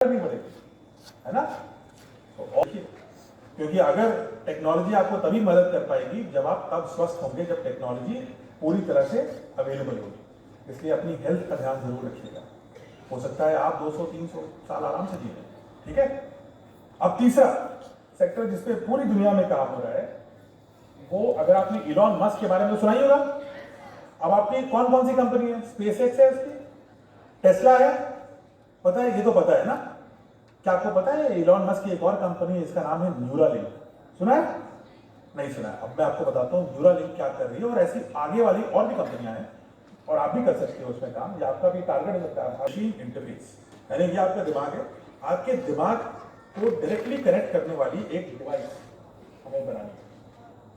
नहीं बढ़ेगी, है ना। तो क्योंकि अगर टेक्नोलॉजी आपको तभी मदद कर पाएगी जब आप तब स्वस्थ होंगे, जब टेक्नोलॉजी पूरी तरह से अवेलेबल होगी। इसलिए अपनी हेल्थ का ध्यान जरूर रखिएगा। हो सकता है आप 200-300 साल आराम से जी लें, ठीक है। अब तीसरा सेक्टर जिसपे पूरी दुनिया में काम हो रहा है, वो अगर आपने इलॉन मस्क के बारे में सुना ही होगा। अब आपकी कौन कौन सी कंपनी है? स्पेसएक्स है, उसकी टेस्ला है, पता है, ये तो पता है ना। क्या आपको पता है इलॉन मस्क की एक और कंपनी है, इसका नाम है न्यूरालिंक? सुना है? नहीं सुना है। अब मैं आपको बताता हूँ न्यूरालिंक क्या कर रही है, और ऐसी आगे वाली और भी कंपनियां हैं, और आप भी कर सकते हो उसमें काम। ये आपका भी टारगेट हो सकता है। मशीन इंटरफेस, यानी ये आपका दिमाग है, आपके दिमाग को डायरेक्टली कनेक्ट करने वाली एक डिवाइस हमें बनानी है।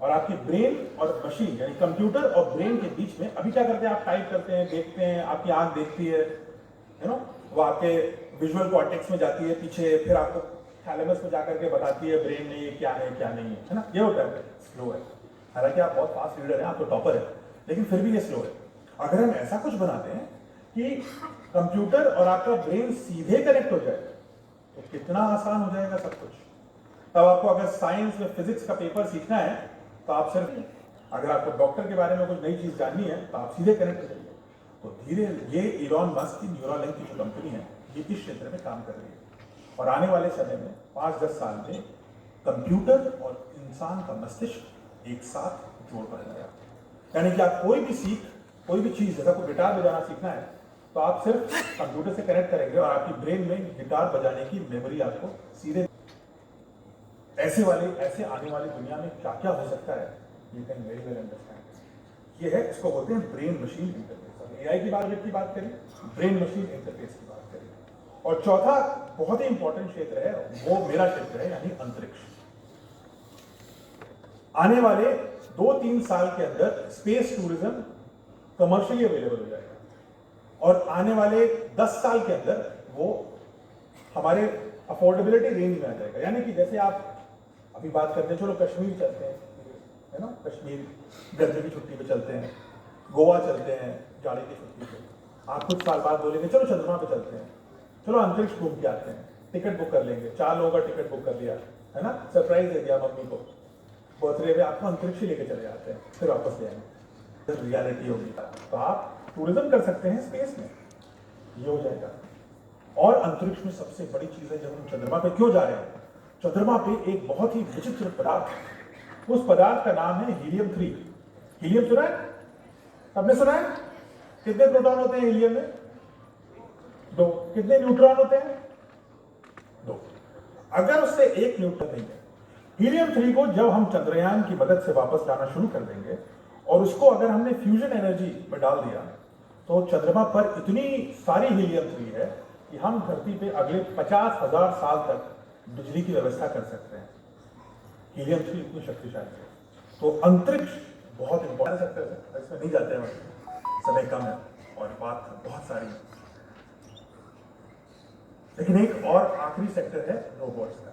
और आपकी ब्रेन और मशीन यानी कंप्यूटर और ब्रेन के बीच में अभी क्या करते हैं, आप टाइप करते हैं, देखते हैं, आपकी आंख देखती है, यू नो, वो आपके विजुअल कॉर्टेक्स में जाती है पीछे, फिर आपको थैलेमस में जाकर के बताती है ब्रेन में ये क्या है क्या नहीं है ना। ये होता है, स्लो है। हालांकि आप बहुत फास्ट रीडर हैं, आप तो टॉपर है, लेकिन फिर भी ये स्लो है। अगर हम ऐसा कुछ बनाते हैं कि कंप्यूटर और आपका ब्रेन सीधे कनेक्ट हो जाए, तो कितना आसान हो जाएगा सब कुछ। तब आपको अगर साइंस में फिजिक्स का पेपर सीखना है तो आप सिर्फ, अगर आपको डॉक्टर के बारे में कुछ नई चीज जाननी है तो आप सीधे कनेक्ट हो जाइए। तो धीरे ये इलॉन मस्क की न्यूरालिंक की जो कंपनी है, ये इस क्षेत्र में काम कर रही है, और आने वाले समय में 5-10 साल में कंप्यूटर और इंसान का मस्तिष्क एक साथ जोड़ पाएगा। यानी कि आप कोई भी चीज, जैसा कोई गिटार बजाना सीखना है तो आप सिर्फ कंप्यूटर से कनेक्ट करेंगे और आपकी ब्रेन में गिटार बजाने की मेमोरी आपको सीधे। ऐसे आने वाली दुनिया में क्या क्या हो सकता है, you can very well understand. ये है, इसको बोलते हैं ब्रेन मशीन इंटरफेस। एआई की बात करें, ब्रेन मशीन इंटरफेस की बात करें। और चौथा बहुत ही इंपॉर्टेंट क्षेत्र है, वो मेरा क्षेत्र है, यानी अंतरिक्ष। आने वाले 2-3 साल के अंदर स्पेस टूरिज्म कमर्शियली अवेलेबल हो जाएगा, और आने वाले 10 साल के अंदर वो हमारे अफोर्डेबिलिटी रेंज में आ जाएगा। यानी कि जैसे आप अभी बात करते हैं, चलो कश्मीर चलते हैं, है ना, कश्मीर गर्मी की छुट्टी पे चलते हैं, गोवा चलते हैं जाड़े की छुट्टी पे। आप कुछ साल बाद बोलेंगे चलो चंद्रमा पे चलते हैं, चलो अंतरिक्ष घूम के आते हैं, टिकट बुक कर लेंगे, 4 लोगों का टिकट बुक कर लिया, है ना, सरप्राइज दे दिया मम्मी को, बर्थडे पे आपको अंतरिक्ष लेके चले जाते हैं, फिर वापस ले आएंगे, जब रियलिटी होगी तो आप टूरिज्म कर सकते हैं स्पेस में, ये हो जाएगा। और अंतरिक्ष में सबसे बड़ी चीज है, जब हम चंद्रमा पे क्यों जा रहे हैं, चंद्रमा पे एक बहुत ही विचित्र पदार्थ है, उस पदार्थ का नाम है हीलियम-3। हीलियम सुना है? सबने सुना है? कितने प्रोटॉन होते हैं हीलियम में? 2। कितने न्यूट्रॉन होते हैं? 2। अगर उससे एक न्यूट्रॉन नहीं है, हीलियम-3 को जब हम चंद्रयान की मदद से वापस लाना शुरू कर देंगे, और उसको अगर हमने फ्यूजन एनर्जी में डाल दिया, तो चंद्रमा पर इतनी सारी हीलियम-3 है कि हम धरती पे अगले 50,000 साल तक बिजली की व्यवस्था कर सकते हैं। हीलियम-3 इतनी शक्तिशाली है। तो अंतरिक्ष बहुत इंपॉर्टेंट सेक्टर है, इसमें नहीं जाते हैं, समय कम है और बात बहुत सारी है। लेकिन एक और आखिरी सेक्टर है रोबोट्स का,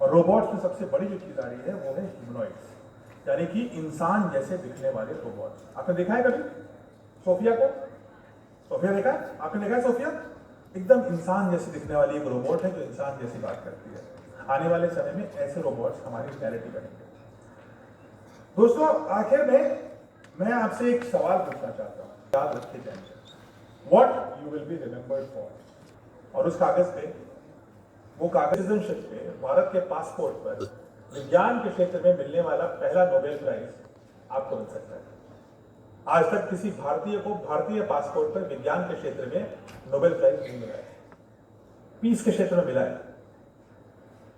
और रोबोट्स में सबसे बड़ी जो चीज आ रही है वो है ह्यूमनॉइड्स, यानी कि इंसान जैसे दिखने वाले रोबोट्स। आपने देखा है कभी सोफिया को? सोफिया देखा है? आपने देखा है सोफिया? एकदम इंसान जैसे दिखने वाली एक रोबोट है जो इंसान जैसी बात करती है। आने वाले समय में ऐसे रोबोट्स हमारी रियलिटी बनेंगे। दोस्तों, आखिर में मैं आपसे एक सवाल पूछना चाहता हूँ, याद रखे जाएंगे, what you will be remembered for. और उस कागज पे, वो कागज सिटीजनशिप पे, भारत के पासपोर्ट पर विज्ञान के क्षेत्र में मिलने वाला पहला नोबेल प्राइज आपको मिल सकता है। आज तक किसी भारतीय को भारतीय पासपोर्ट पर विज्ञान के क्षेत्र में नोबेल प्राइज नहीं मिला है। पीस के क्षेत्र में मिला है,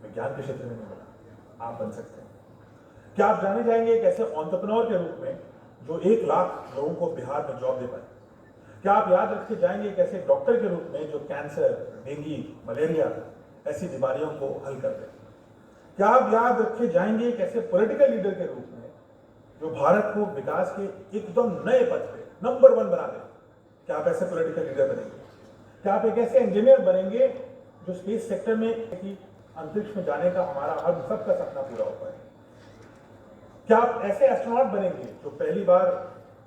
विज्ञान के क्षेत्र में नहीं मिला। आप बन सकते हैं। क्या आप जाने जाएंगे एक ऐसे एंटरप्रेन्योर के रूप में जो 1 लाख लोगों को बिहार में जॉब दे पाए? क्या आप याद रखे जाएंगे एक ऐसे डॉक्टर के रूप में जो कैंसर, डेंगू, मलेरिया ऐसी बीमारियों को हल कर दे? क्या आप याद रखे जाएंगे एक ऐसे पॉलिटिकल लीडर के रूप में जो भारत को विकास के एकदम नए पथ पे नंबर 1 बना दे? क्या आप ऐसे पॉलिटिकल लीडर बनेंगे? क्या आप एक ऐसे इंजीनियर बनेंगे जो स्पेस सेक्टर में कि अंतरिक्ष में जाने का हमारा हम सबका सपना पूरा हो पाए? क्या आप ऐसे एस्ट्रोनॉट बनेंगे जो पहली बार